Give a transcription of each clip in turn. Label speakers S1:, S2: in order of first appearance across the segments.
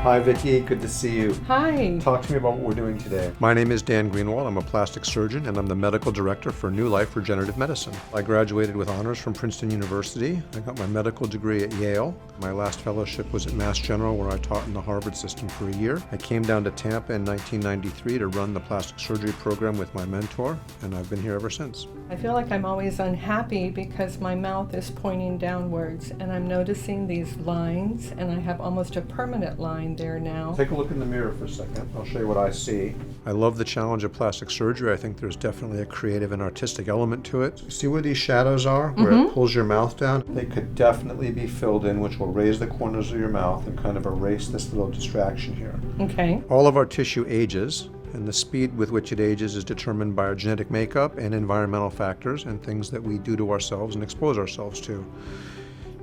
S1: Hi Vicky, good to see you.
S2: Hi.
S1: Talk to me about what we're doing today. My name is Dan Greenwald. I'm a plastic surgeon and I'm the medical director for New Life Regenerative Medicine. I graduated with honors from Princeton University. I got my medical degree at Yale. My last fellowship was at Mass General, where I taught in the Harvard system for a year. I came down to Tampa in 1993 to run the plastic surgery program with my mentor, and I've been here ever since.
S2: I feel like I'm always unhappy because my mouth is pointing downwards and I'm noticing these lines, and I have almost a permanent line there now.
S1: Take a look in the mirror for a second. I'll show you what I see. I love the challenge of plastic surgery. I think there's definitely a creative and artistic element to it. See where these shadows are, where it pulls your mouth down? They could definitely be filled in, which will raise the corners of your mouth and kind of erase this little distraction here.
S2: Okay.
S1: All of our tissue ages, and the speed with which it ages is determined by our genetic makeup and environmental factors and things that we do to ourselves and expose ourselves to.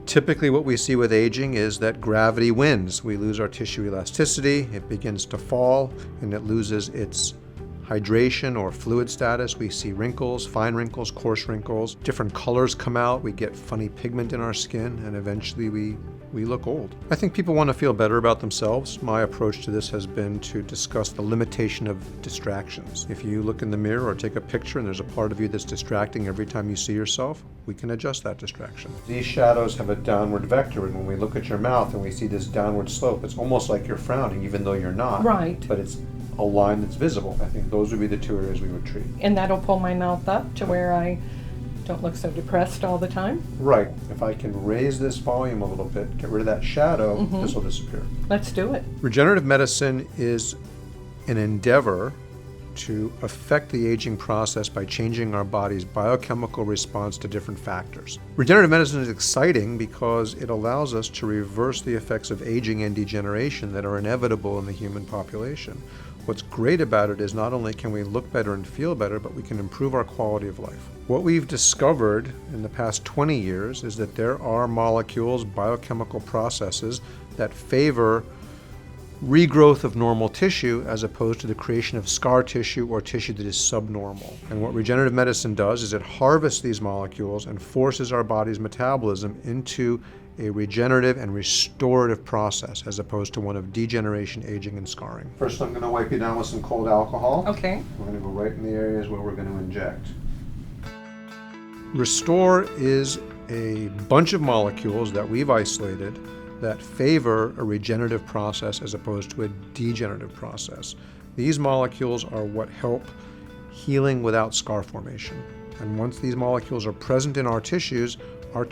S1: Typically what we see with aging is that gravity wins. We lose our tissue elasticity, it begins to fall, and it loses its hydration or fluid status. We see wrinkles, fine wrinkles, coarse wrinkles, different colors come out, we get funny pigment in our skin, and eventually we look old. I think people want to feel better about themselves. My approach to this has been to discuss the limitation of distractions. If you look in the mirror or take a picture and there's a part of you that's distracting every time you see yourself, we can adjust that distraction. These shadows have a downward vector, and when we look at your mouth and we see this downward slope, it's almost like you're frowning, even though you're not.
S2: Right.
S1: But it's a line that's visible. I think those would be the two areas we would treat.
S2: And that'll pull my mouth up to where I don't look so depressed all the time.
S1: Right. If I can raise this volume a little bit, get rid of that shadow, this will disappear.
S2: Let's do it.
S1: Regenerative medicine is an endeavor to affect the aging process by changing our body's biochemical response to different factors. Regenerative medicine is exciting because it allows us to reverse the effects of aging and degeneration that are inevitable in the human population. What's great about it is not only can we look better and feel better, but we can improve our quality of life. What we've discovered in the past 20 years is that there are molecules, biochemical processes that favor regrowth of normal tissue as opposed to the creation of scar tissue or tissue that is subnormal. And what regenerative medicine does is it harvests these molecules and forces our body's metabolism into a regenerative and restorative process as opposed to one of degeneration, aging, and scarring. First, I'm going to wipe you down with some cold alcohol.
S2: Okay.
S1: We're going to go right in the areas where we're going to inject. Restore is a bunch of molecules that we've isolated that favor a regenerative process as opposed to a degenerative process. These molecules are what help healing without scar formation. And once these molecules are present in our tissues are